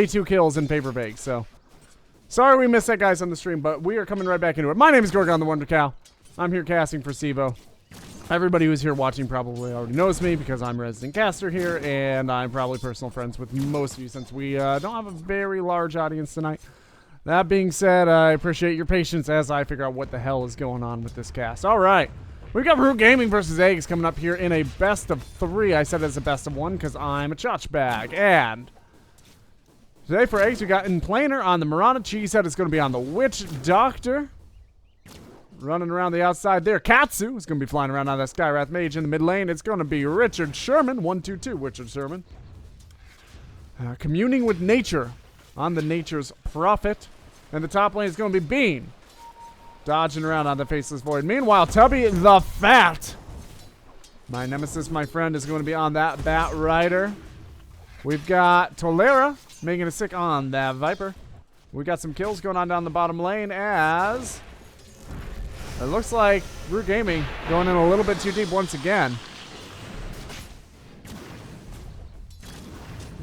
2 kills in paper bag, so sorry we missed that, guys, on the stream, but we are coming right back into it. My name is Gorgon the Wonder Cow. I'm here casting for CEVO. Everybody who's here watching probably already knows me because I'm resident caster here, and I'm probably personal friends with most of you since we don't have a very large audience tonight. That being said, I appreciate your patience as I figure out what the hell is going on with this cast. All right. We've got Root Gaming versus Eggs coming up here in a best of 3. I said it's a best of 1 because I'm a chotch bag. And today for Eggs, we got in Planer on the Marana. Cheesehead is going to be on the Witch Doctor. Running around the outside there. Katsu is going to be flying around on that Skywrath Mage. In the mid lane, it's going to be Richard Sherman. 1-2-2, Richard Sherman. Communing with nature on the Nature's Prophet. And the top lane is going to be Bean. Dodging around on the Faceless Void. Meanwhile, Tubby the Fat, my nemesis, my friend, is going to be on that Bat Rider. We've got Tolera making a sick on that Viper. We got some kills going on down the bottom lane as it looks like Root Gaming going in a little bit too deep once again.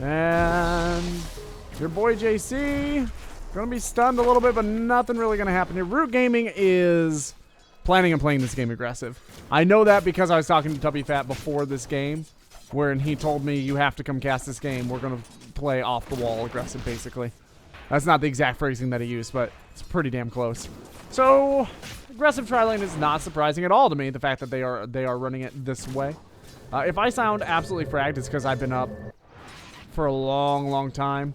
And your boy JC gonna be stunned a little bit, but nothing really gonna happen here. Root Gaming is planning on playing this game aggressive. I know that because I was talking to Tubby Fat before this game, wherein he told me you have to come cast this game. We're gonna play off the wall aggressive, basically. That's not the exact phrasing that he used, but it's pretty damn close. So aggressive tri-lane is not surprising at all to me. The fact that they are running it this way. If I sound absolutely fragged, it's because I've been up for a long time.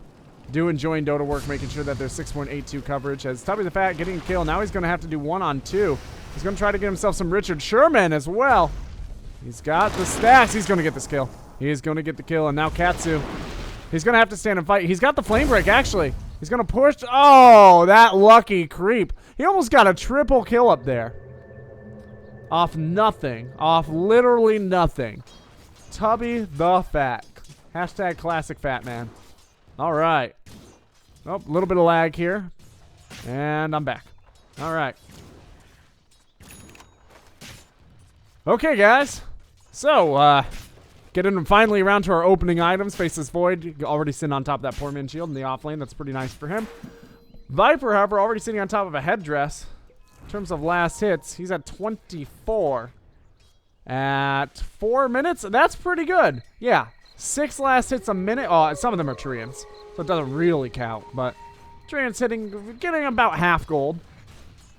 Enjoying Dota work, making sure that there's 6.82 coverage. As Tubby the Fat getting a kill. Now he's going to have to do 1-on-2. He's going to try to get himself some Richard Sherman as well. He's got the stacks. He's going to get this kill. He is going to get the kill. And now Katsu. He's going to have to stand and fight. He's got the flame break, actually. He's going to push. Oh, that lucky creep. He almost got a triple kill up there. Off nothing. Off literally nothing. Tubby the Fat. Hashtag classic fat man. All right. Oh, a little bit of lag here. And I'm back. All right. Okay, guys. So, getting finally around to our opening items. Faceless Void already sitting on top of that poor man shield in the off lane. That's pretty nice for him. Viper, however, already sitting on top of a headdress. In terms of last hits, he's at 24. At 4 minutes? That's pretty good. Yeah. 6 last hits a minute. Oh, some of them are Treants, so it doesn't really count. But Treants getting about half gold.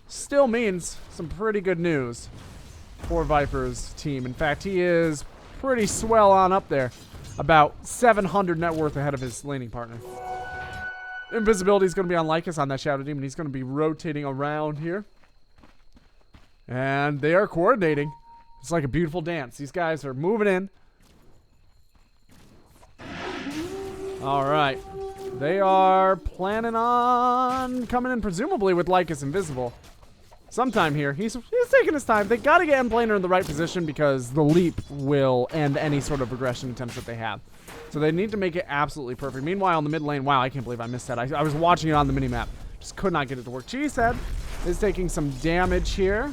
Still means some pretty good news for Viper's team. In fact, he is pretty swell on up there. About 700 net worth ahead of his laning partner. Invisibility is going to be on Lycus on that Shadow Demon. He's going to be rotating around here. And they are coordinating. It's like a beautiful dance. These guys are moving in. All right. They are planning on coming in presumably with Lycus invisible. Sometime here. He's taking his time. They got to get end planer in the right position because the leap will end any sort of regression attempts that they have. So they need to make it absolutely perfect. Meanwhile, in the mid lane, wow, I can't believe I missed that. I was watching it on the minimap. Just could not get it to work. Cheesehead is taking some damage here.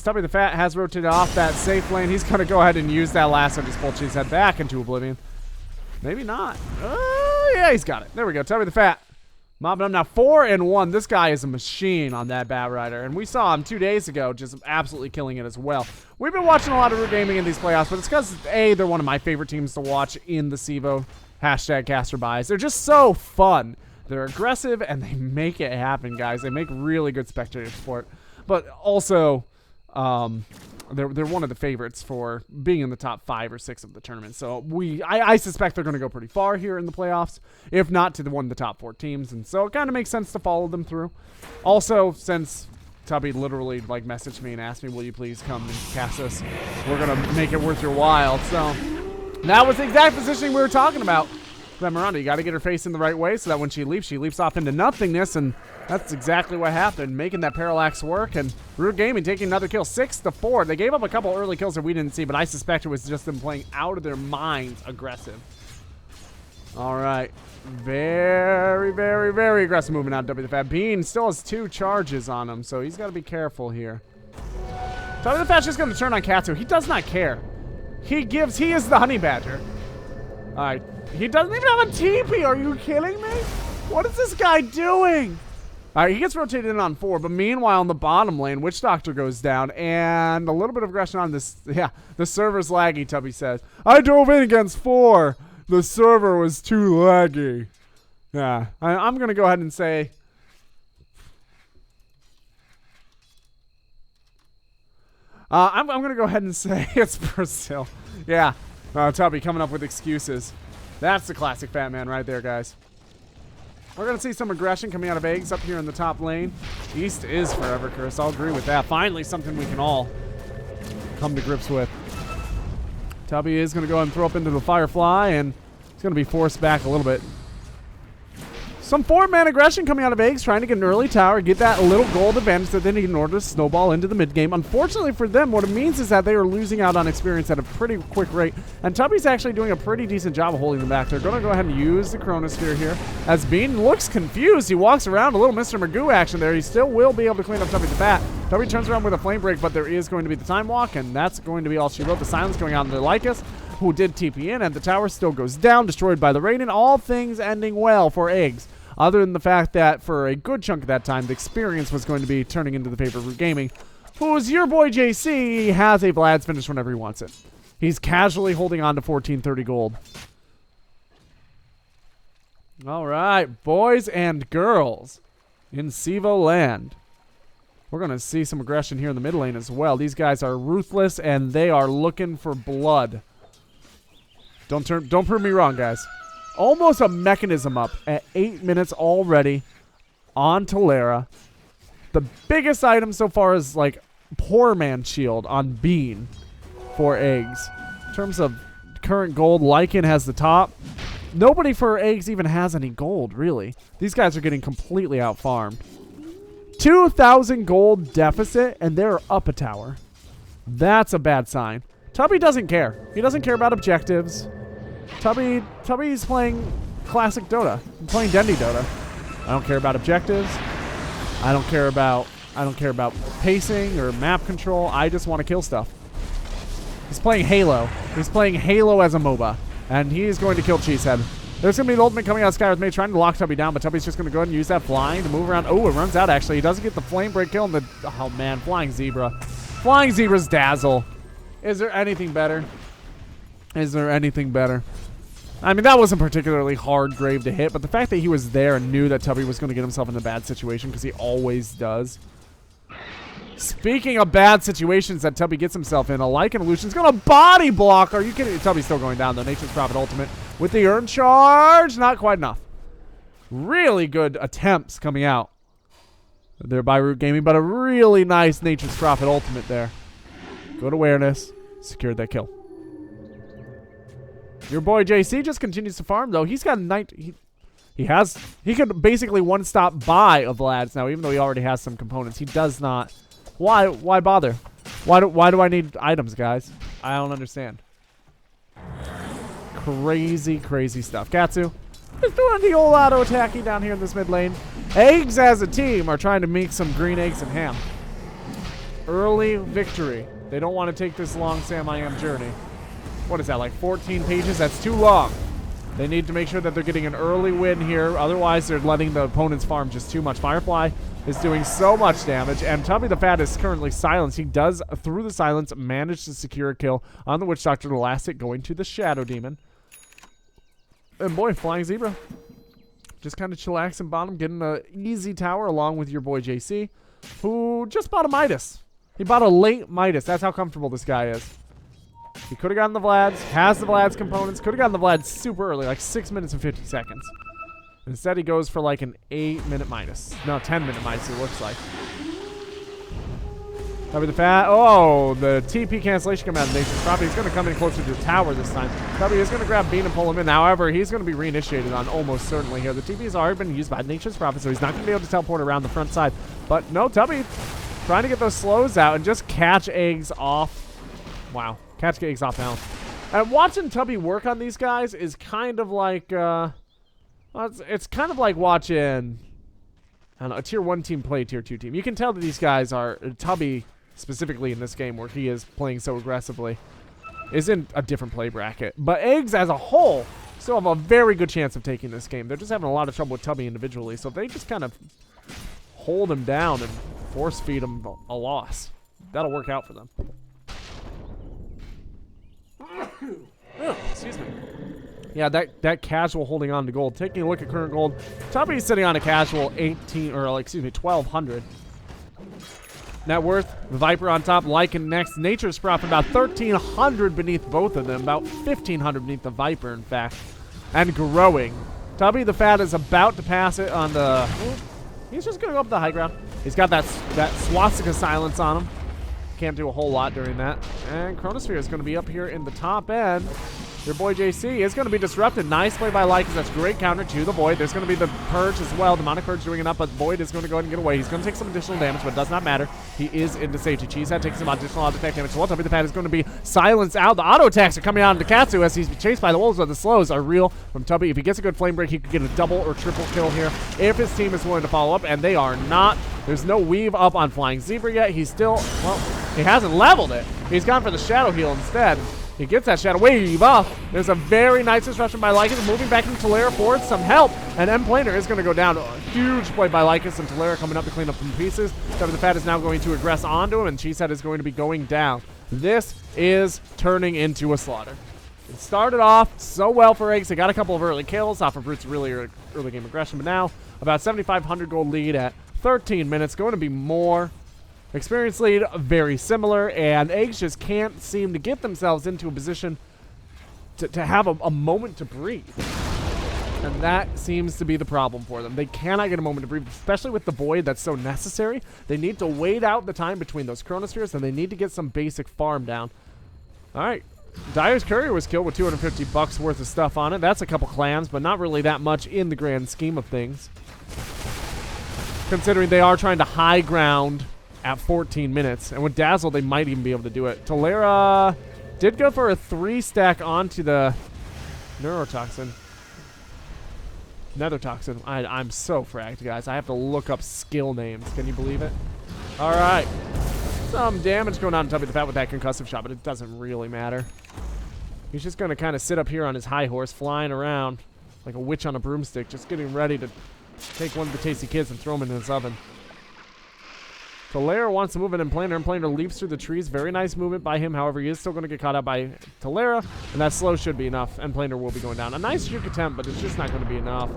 Tubby the Fat has rotated off that safe lane. He's going to go ahead and use that lasso to just pull Cheesehead back into oblivion. Maybe not. Oh, yeah, he's got it. There we go. Tubby the Fat. Mobbing him now 4-1. This guy is a machine on that Bat Rider. And we saw him 2 days ago just absolutely killing it as well. We've been watching a lot of Root Gaming in these playoffs, but it's because, A, they're one of my favorite teams to watch in the CEVO. Hashtag caster buys. They're just so fun. They're aggressive, and they make it happen, guys. They make really good spectator support. But also, they're one of the favorites for being in the top 5 or 6 of the tournament. So I suspect they're going to go pretty far here in the playoffs, if not to one of the top 4 teams. And so it kind of makes sense to follow them through. Also, since Tubby literally messaged me and asked me, will you please come and cast us? We're going to make it worth your while. So that was the exact positioning we were talking about. That Miranda, you got to get her face in the right way so that when she leaps off into nothingness, and that's exactly what happened, making that parallax work. And Root Gaming taking another kill, 6-4. They gave up a couple early kills that we didn't see, but I suspect it was just them playing out of their minds aggressive. All right. Very, very, very aggressive movement out of W the Fat. Bean still has 2 charges on him, so he's got to be careful here. W the Fat's just going to turn on Katsu. He does not care. He is the honey badger. All right. He doesn't even have a TP. Are you kidding me? What is this guy doing? All right, he gets rotated in on 4, but meanwhile in the bottom lane, Witch Doctor goes down, and a little bit of aggression on this. Yeah, the server's laggy, Tubby says. I drove in against 4. The server was too laggy. Yeah, I'm going to go ahead and say... I'm going to go ahead and say it's Brazil. Yeah, Tubby coming up with excuses. That's the classic Fat Man right there, guys. We're going to see some aggression coming out of Eggs up here in the top lane. East is forever cursed. I'll agree with that. Finally, something we can all come to grips with. Tubby is going to go and throw up into the Firefly, and it's going to be forced back a little bit. Some 4-man aggression coming out of Eggs, trying to get an early tower, get that little gold advantage that they need in order to snowball into the mid game. Unfortunately for them, what it means is that they are losing out on experience at a pretty quick rate, and Tubby's actually doing a pretty decent job of holding them back. They're going to go ahead and use the Chronosphere here. As Bean looks confused, he walks around, a little Mr. Magoo action there. He still will be able to clean up Tubby the Bat. Tubby turns around with a Flame Break, but there is going to be the Time Walk, and that's going to be all she wrote. The silence going on to Lycus, who did TP in, and the tower still goes down, destroyed by the Raiden. All things ending well for Eggs. Other than the fact that for a good chunk of that time, the experience was going to be turning into the favor of Root Gaming, who's your boy JC has a Vlad's finish whenever he wants it. He's casually holding on to 1430 gold. All right, boys and girls in CEVO land. We're going to see some aggression here in the mid lane as well. These guys are ruthless, and they are looking for blood. Don't prove me wrong, guys. Almost a mechanism up at 8 minutes already on Tolera. The biggest item so far is like Poor Man Shield on Bean for Eggs. In terms of current gold, Lycan has the top. Nobody for Eggs even has any gold, really. These guys are getting completely out-farmed. 2,000 gold deficit, and they're up a tower. That's a bad sign. Tubby doesn't care. He doesn't care about objectives. Tubby's playing classic Dota. I'm playing Dendy Dota. I don't care about objectives. I don't care about pacing or map control. I just want to kill stuff. He's playing Halo. He's playing Halo as a MOBA. And he is going to kill Cheesehead. There's going to be an ultimate coming out of Sky with me trying to lock Tubby down, but Tubby's just going to go ahead and use that flying to move around. Oh, it runs out actually. He doesn't get the flame break kill. And oh man, Flying Zebra. Flying Zebra's dazzle. Is there anything better? Is there anything better? I mean, that wasn't particularly hard grave to hit, but the fact that he was there and knew that Tubby was going to get himself in a bad situation, because he always does. Speaking of bad situations that Tubby gets himself in, a Lycan Illusion's going to body block. Are you kidding? Tubby's still going down, though. Nature's Prophet ultimate with the Earn Charge. Not quite enough. Really good attempts coming out there by Root Gaming, but a really nice Nature's Prophet ultimate there. Good awareness. Secured that kill. Your boy JC just continues to farm, though. He's got he could basically one-stop buy a Vlad's now, even though he already has some components. He does not. Why bother? Why do I need items, guys? I don't understand. Crazy, crazy stuff. Katsu is doing the old auto attacking down here in this mid lane. Eggs as a team are trying to make some green eggs and ham. Early victory. They don't want to take this long Sam I Am journey. What is that, like 14 pages? That's too long. They need to make sure that they're getting an early win here. Otherwise, they're letting the opponent's farm just too much. Firefly is doing so much damage, and Tubby the Fat is currently silenced. He does, through the silence, manage to secure a kill on the Witch Doctor. The last hit going to the Shadow Demon. And boy, Flying Zebra just kind of chillaxing bottom, getting an easy tower along with your boy JC, who just bought a Midas. He bought a late Midas. That's how comfortable this guy is. He could have gotten the Vlads, has the Vlads components, could have gotten the Vlads super early, like 6 minutes and 50 seconds. Instead, he goes for like an 8-minute Midas. No, 10-minute Midas, it looks like. Tubby the Fat. Oh, the TP cancellation coming out of Nature's Prophet. He's going to come in closer to the tower this time. Tubby is going to grab Bean and pull him in. However, he's going to be reinitiated on almost certainly here. The TP has already been used by Nature's Prophet, so he's not going to be able to teleport around the front side. But no, Tubby trying to get those slows out and just catch Eggs off. Wow. Catch Eggs off balance. And watching Tubby work on these guys is kind of like, it's kind of like watching, I don't know, a tier 1 team play a tier 2 team. You can tell that these guys are, Tubby specifically in this game where he is playing so aggressively, is in a different play bracket. But Eggs as a whole still have a very good chance of taking this game. They're just having a lot of trouble with Tubby individually, so if they just kind of hold him down and force feed him a loss, that'll work out for them. Oh, excuse me. Yeah, that casual holding on to gold. Taking a look at current gold, Tubby's sitting on a casual 1,200. Net worth, Viper on top, Lycan next. Nature's profit about 1,300 beneath both of them, about 1,500 beneath the Viper, in fact, and growing. Tubby the Fat is about to pass it on the. He's just gonna go up the high ground. He's got that swastika silence on him. Can't do a whole lot during that. And Chronosphere is gonna be up here in the top end. Your boy JC is going to be disrupted. Nice play by Lycus. That's great counter to the Void. There's going to be the Purge as well. Demonic Purge doing it up, but Void is going to go ahead and get away. He's going to take some additional damage, but it does not matter. He is into safety. Cheesehead takes some additional auto attack damage. Well, Tubby the Fat is going to be silenced out. The auto attacks are coming out into Katsu as he's chased by the wolves, but the slows are real from Tubby. If he gets a good flame break, he could get a double or triple kill here if his team is willing to follow up, and they are not. There's no weave up on Flying Zebra yet. He's still, well, he hasn't leveled it. He's gone for the Shadow Heal instead. He gets that Shadow Wave off. There's a very nice disruption by Lycus, moving back into Talera for some help. And M-Planer is going to go down. A huge play by Lycus, and Talera coming up to clean up some pieces. Tubby the Fat is now going to aggress onto him, and Cheesehead is going to be going down. This is turning into a slaughter. It started off so well for Eggs. They got a couple of early kills off of Brute's really early game aggression, but now about 7,500 gold lead at 13 minutes. Going to be more. Experience lead, very similar, and Eggs just can't seem to get themselves into a position to have a moment to breathe. And that seems to be the problem for them. They cannot get a moment to breathe, especially with the Void that's so necessary. They need to wait out the time between those Chronospheres, and they need to get some basic farm down. All right. Dyer's Courier was killed with 250 bucks worth of stuff on it. That's a couple clans, but not really that much in the grand scheme of things, considering they are trying to high ground at 14 minutes. And with Dazzle, they might even be able to do it. Talera did go for a 3-stack onto the Neurotoxin. Nethertoxin. I'm so fragged, guys. I have to look up skill names. Can you believe it? All right. Some damage going on to Tubby the Fat with that concussive shot, but it doesn't really matter. He's just going to kind of sit up here on his high horse, flying around like a witch on a broomstick, just getting ready to take one of the tasty kids and throw him in his oven. Talera wants to move in M-Planer. M-Planer leaps through the trees. Very nice movement by him. However, he is still going to get caught out by Talera, and that slow should be enough. M-Planer will be going down. A nice juke attempt, but it's just not going to be enough.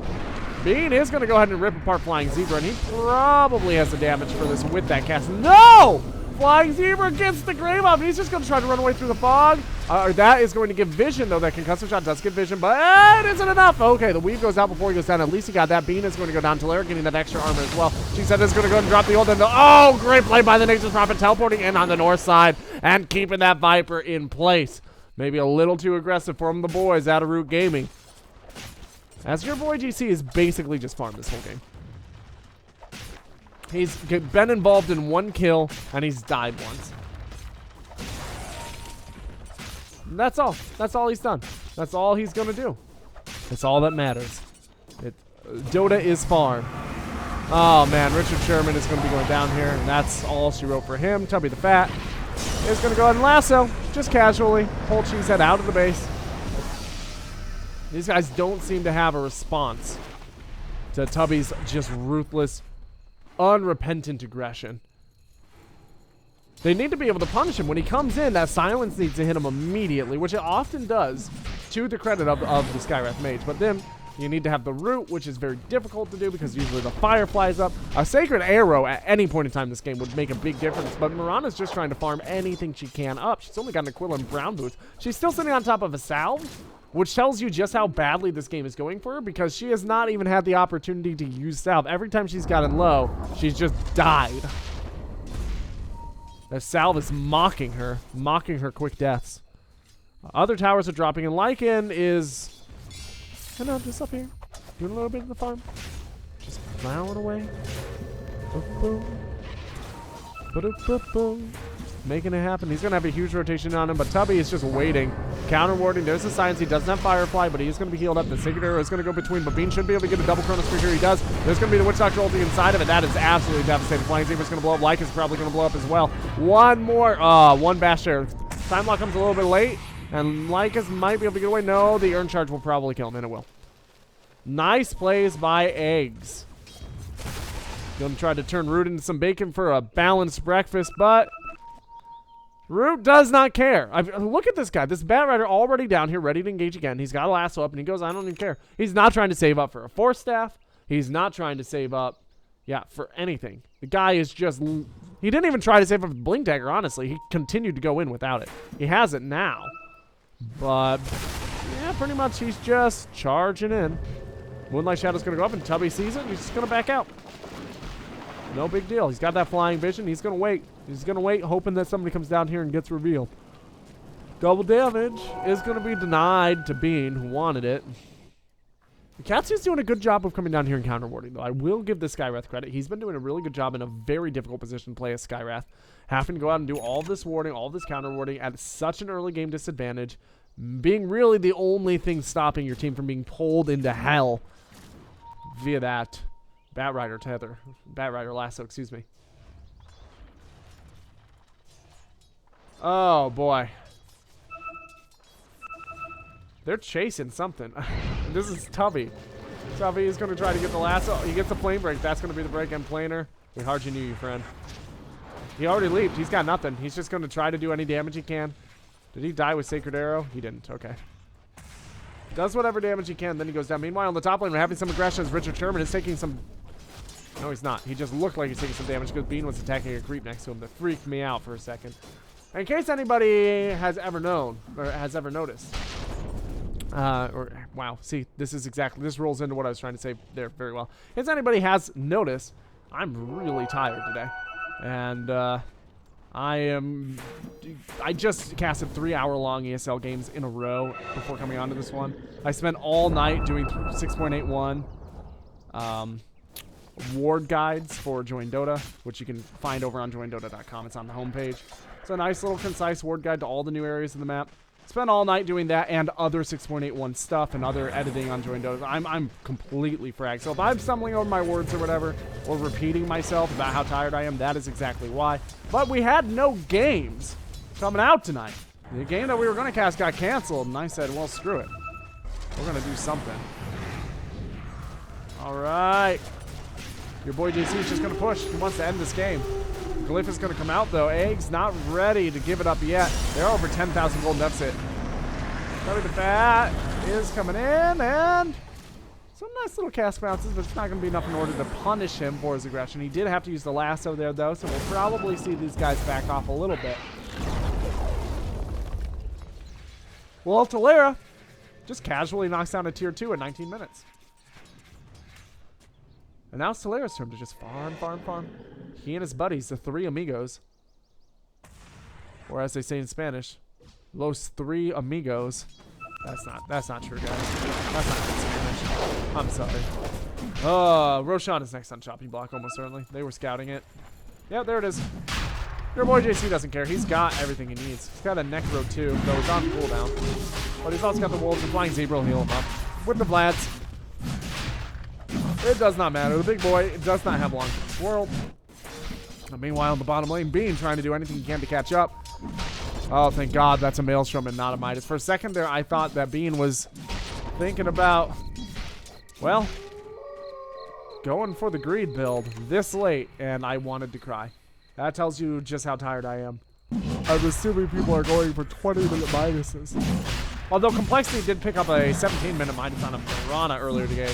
Bean is going to go ahead and rip apart Flying Zebra, and he probably has the damage for this with that cast. No! Flying Zebra gets the grave up, and he's just going to try to run away through the fog. That is going to give vision, though. That concussive shot does give vision, but it isn't enough. Okay, the weave goes out before he goes down. At least he got that. Bean is going to go down. Talera getting that extra armor as well. She said is going to go and drop the ult. Oh, great play by the Nature's Prophet, teleporting in on the north side and keeping that Viper in place. Maybe a little too aggressive from the boys out of Root Gaming, as your boy GC is basically just farmed this whole game. He's been involved in 1 kill, and he's died once. And that's all. That's all he's done. That's all he's going to do. It's all that matters. Dota is farm. Oh, man. Richard Sherman is going to be going down here, and that's all she wrote for him. Tubby the Fat is going to go ahead and lasso, just casually. Pull Cheesehead out of the base. These guys don't seem to have a response to Tubby's just ruthless, unrepentant aggression. They need to be able to punish him. When he comes in, that silence needs to hit him immediately, which it often does, to the credit of the Skywrath Mage. But then you need to have the root, which is very difficult to do because usually the fire flies up. A Sacred Arrow at any point in time in this game would make a big difference, but Mirana's just trying to farm anything she can up. She's only got an Aquila Brown Boots. She's still sitting on top of a salve, which tells you just how badly this game is going for her, because she has not even had the opportunity to use salve. Every time she's gotten low, she's just died. The salve is mocking her quick deaths. Other towers are dropping, and Lycan is just up here, doing a little bit of the farm, just plowing away. Boom, boom. Boom, boom, boom. Making it happen. He's going to have a huge rotation on him, but Tubby is just waiting. Counter warding. There's the science. He doesn't have Firefly, but he is going to be healed up. The Sacred Arrow is going to go between, but Bean should be able to get a double Chronosphere here. He does. There's going to be the Witch Doctor ulti inside of it. That is absolutely devastating. Flying Zebra's going to blow up. Lycan is probably going to blow up as well. One more. One bash there. Time lock comes a little bit late. And Lycus might be able to get away. No, the Urn Charge will probably kill him, and it will. Nice plays by Eggs. Gonna try to turn Root into some bacon for a balanced breakfast, but Root does not care. Look at this guy. This Bat Rider already down here, ready to engage again. He's got a lasso up, and he goes, I don't even care. He's not trying to save up for a Force Staff. He's not trying to save up, for anything. The guy is just... He didn't even try to save up with Blink Dagger, honestly. He continued to go in without it. He has it now. But, yeah, pretty much he's just charging in. Moonlight Shadow's going to go up, and Tubby sees it, and he's just going to back out. No big deal. He's got that flying vision. He's going to wait. He's going to wait, hoping that somebody comes down here and gets revealed. Double damage is going to be denied to Bean, who wanted it. Katsu's doing a good job of coming down here and counter-warding, though. I will give this Skywrath credit. He's been doing a really good job in a very difficult position to play as Skywrath. Having to go out and do all this warding, all this counter-warding at such an early game disadvantage. Being really the only thing stopping your team from being pulled into hell via that Bat Rider tether. Bat Rider lasso, excuse me. Oh, boy. They're chasing something. This is Tubby. Tubby is going to try to get the lasso. He gets the plane break. That's going to be the break end planer. We hardly knew you, friend. He already leaped. He's got nothing. He's just going to try to do any damage he can. Did he die with Sacred Arrow? He didn't. Okay. Does whatever damage he can, then he goes down. Meanwhile, on the top lane, we're having some aggression as Richard Sherman is taking some... No, he's not. He just looked like he's taking some damage because Bean was attacking a creep next to him. That freaked me out for a second. In case anybody has ever known, or has ever noticed... wow, see, this rolls into what I was trying to say there very well. If anybody has noticed, I'm really tired today. And, I just casted 3-hour-long ESL games in a row before coming onto this one. I spent all night doing 6.81, ward guides for Join Dota, which you can find over on joindota.com. It's on the homepage. It's a nice little concise ward guide to all the new areas of the map. Spent all night doing that and other 6.81 stuff and other editing on Join Dota. I'm completely fragged. So if I'm stumbling over my words or whatever, or repeating myself about how tired I am, that is exactly why. But we had no games coming out tonight. The game that we were going to cast got canceled, and I said, well, screw it. We're going to do something. All right. Your boy JC is just going to push. He wants to end this game. Glyph is going to come out, though. Eggs not ready to give it up yet. They're over 10,000 gold deficit. Tubby the Bat is coming in, and some nice little cast bounces, but it's not going to be enough in order to punish him for his aggression. He did have to use the lasso there, though, so we'll probably see these guys back off a little bit. Well, Talera just casually knocks down a tier 2 in 19 minutes. And now it's Talera's turn to just farm. He and his buddies, the 3 amigos. Or as they say in Spanish, los 3 amigos. That's not true, guys. That's not good Spanish. I'm sorry. Roshan is next on chopping block, almost certainly. They were scouting it. Yeah, there it is. Your boy JC doesn't care. He's got everything he needs. He's got a Necro too, though he's on cooldown. But he's also got the Wolves. The Flying Zebra will heal him up. With the Vlads. It does not matter. The big boy does not have long for this world. Meanwhile, in the bottom lane, Bean trying to do anything he can to catch up. Oh, thank God that's a Maelstrom and not a Midas. For a second there, I thought that Bean was thinking about, well, going for the greed build this late, and I wanted to cry. That tells you just how tired I am. I'm assuming people are going for 20-minute Midases. Although Complexity did pick up a 17-minute Midas on a Piranha earlier today.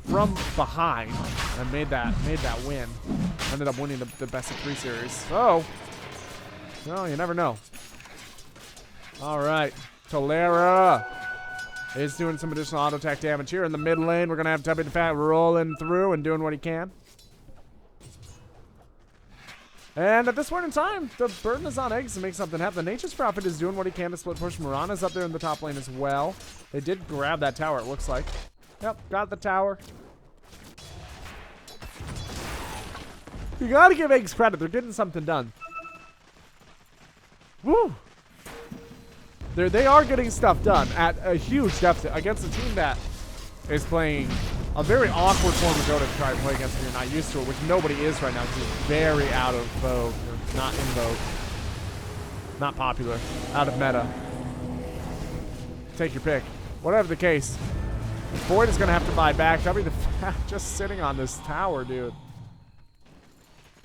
From behind and made that win. Ended up winning the best of 3 series. So, well, you never know. All right, Talera is doing some additional auto attack damage here in the mid lane. We're gonna have Tubby the Fat rolling through and doing what he can. And at this point in time, the burden is on Eggs to make something happen. The Nature's Prophet is doing what he can to split push. Mirana's up there in the top lane as well. They did grab that tower, it looks like. Yep, got the tower. You gotta give Eggs credit. They're getting something done. Woo! They are getting stuff done at a huge deficit against a team that is playing a very awkward form of Dota to try and play against if you're not used to it, which nobody is right now because it's very out of vogue. Or not in vogue. Not popular. Out of meta. Take your pick. Whatever the case. Void is going to have to buy back. Tubby the Fat just sitting on this tower, dude.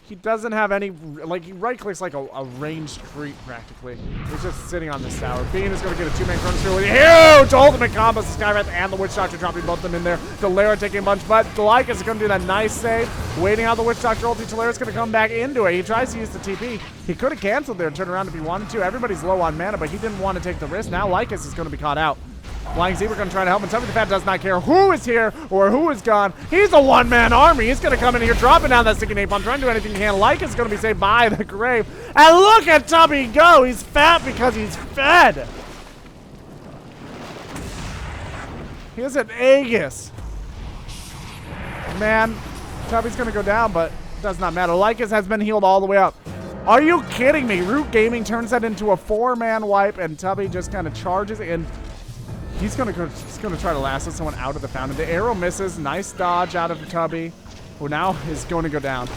He doesn't have any, like, he right-clicks like a ranged creep, practically. He's just sitting on this tower. Bean is going to get a two-man Chronosphere with a huge ultimate combo. The Skywrath and the Witch Doctor dropping both of them in there. Galera taking a bunch, but Lycus is going to do that nice save. Waiting out the Witch Doctor ulti. Galera's going to come back into it. He tries to use the TP. He could have canceled there and turned around if he wanted to. Everybody's low on mana, but he didn't want to take the risk. Now Lycus is going to be caught out. Flying Zebra going to try to help him. Tubby the Fat does not care who is here or who is gone. He's a one-man army. He's going to come in here, dropping down that sticky napalm, trying to do anything he can. Lycus is going to be saved by the grave. And look at Tubby go. He's fat because he's fed. He has an Aegis. Man, Tubby's going to go down, but it does not matter. Lycus has been healed all the way up. Are you kidding me? Root Gaming turns that into a 4-man wipe, and Tubby just kind of charges in. He's gonna try to lasso someone out of the fountain. The arrow misses. Nice dodge out of Tubby, who now is going to go down.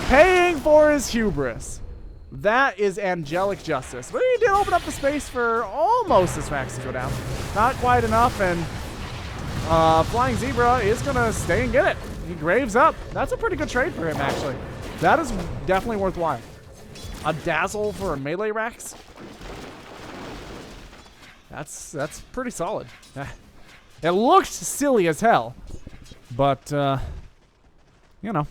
Paying for his hubris. That is angelic justice. But he did open up the space for almost his Rax to go down. Not quite enough, and Flying Zebra is gonna stay and get it. He graves up. That's a pretty good trade for him, actually. That is definitely worthwhile. A Dazzle for a melee Rax. That's pretty solid. It looked silly as hell, but you know,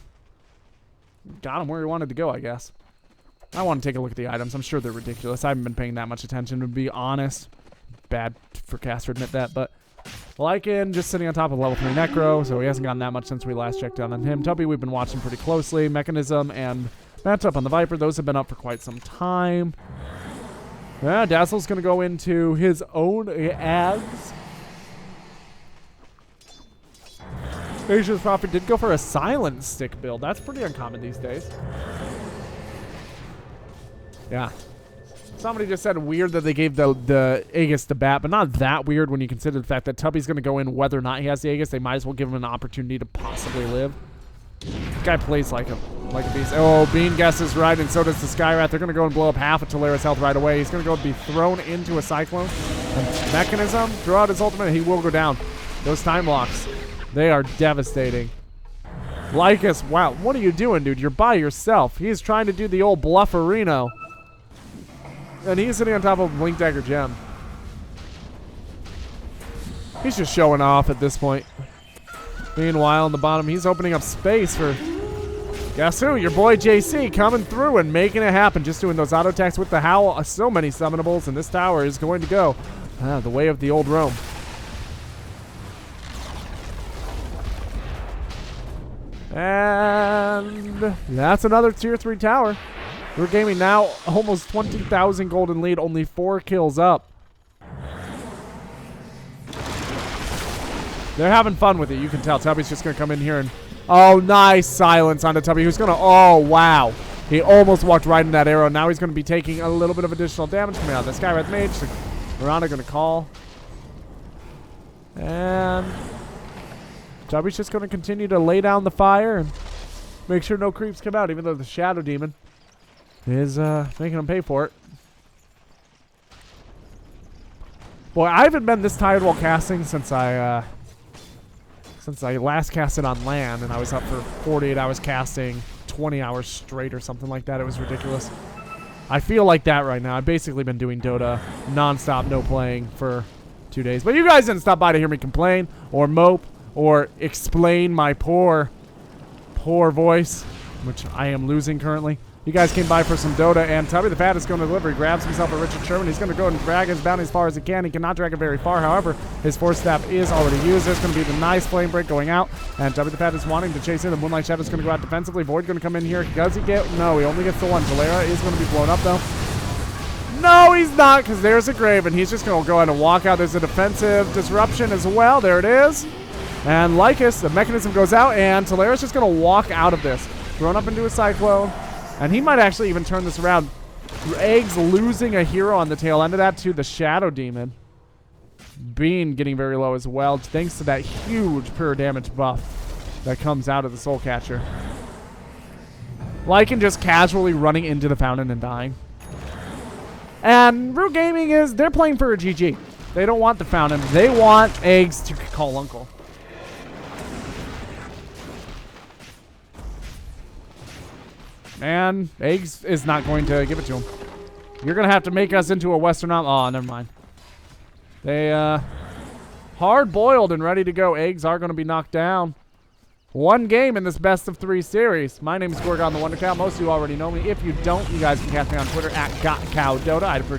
got him where he wanted to go, I guess. I want to take a look at the items. I'm sure they're ridiculous. I haven't been paying that much attention, to be honest. Bad for Cass to admit that, but Lycan just sitting on top of level 3 Necro, so he hasn't gotten that much since we last checked on him. Tubby, we've been watching pretty closely. Mechanism and matchup on the Viper, those have been up for quite some time. Yeah, Dazzle's going to go into his own ads. Asia's Prophet did go for a silent stick build. That's pretty uncommon these days. Yeah. Somebody just said weird that they gave the Aegis to Bat, but not that weird when you consider the fact that Tubby's going to go in whether or not he has the Aegis. They might as well give him an opportunity to possibly live. This guy plays like a beast. Oh, Bean guesses right, and so does the Skywrath. They're going to go and blow up half of Talera's health right away. He's going to go and be thrown into a Cyclone. And Mechanism, throw out his ultimate, he will go down. Those time locks, they are devastating. Lycus, wow, what are you doing, dude? You're by yourself. He's trying to do the old Blufferino. And he's sitting on top of Blink Dagger Gem. He's just showing off at this point. Meanwhile, on the bottom, he's opening up space for, guess who? Your boy JC coming through and making it happen. Just doing those auto attacks with the Howl. So many summonables, and this tower is going to go the way of the old Rome. And that's another tier 3 tower. We're gaming now almost 20,000 golden lead, only 4 kills up. They're having fun with it, you can tell. Tubby's just going to come in here and... Oh, nice silence onto Tubby, who's going to... Oh, wow. He almost walked right in that arrow. Now he's going to be taking a little bit of additional damage coming out of the Skywrath Mage. So Miranda going to call. And... Tubby's just going to continue to lay down the fire and make sure no creeps come out, even though the Shadow Demon is making him pay for it. Boy, I haven't been this tired while casting since I last casted on LAN, and I was up for 48 hours casting, 20 hours straight or something like that. It was ridiculous. I feel like that right now. I've basically been doing Dota non-stop, no playing for 2 days. But you guys didn't stop by to hear me complain or mope or explain my poor voice, which I am losing currently. You guys came by for some Dota, and Tubby the Fat is going to deliver. He grabs himself a Richard Sherman. He's going to go and drag his bounty as far as he can. He cannot drag it very far. However, his Force Staff is already used. There's going to be the nice Flame Break going out, and Tubby the Fat is wanting to chase in. The Moonlight Shadow is going to go out defensively. Void going to come in here. Does he get... No, he only gets the one. Talera is going to be blown up, though. No, he's not, because there's a grave, and he's just going to go ahead and walk out. There's a defensive disruption as well. There it is. And Lycus, the Mechanism goes out, and Talera's just going to walk out of this. Thrown up into a Cyclone. And he might actually even turn this around. Eggs losing a hero on the tail end of that to the Shadow Demon. Bean getting very low as well, thanks to that huge pure damage buff that comes out of the Soul Catcher. Lycan just casually running into the fountain and dying. And Root Gaming they're playing for a GG. They don't want the fountain. They want eggs to call uncle. And eggs is not going to give it to him. You're going to have to make us into a Western... Oh, never mind. They, hard-boiled and ready to go. Eggs are going to be knocked down. One game in this best of 3 series. My name is Gorgon the Wonder Cow. Most of you already know me. If you don't, you guys can catch me on Twitter at GotCowDota. I'd appreciate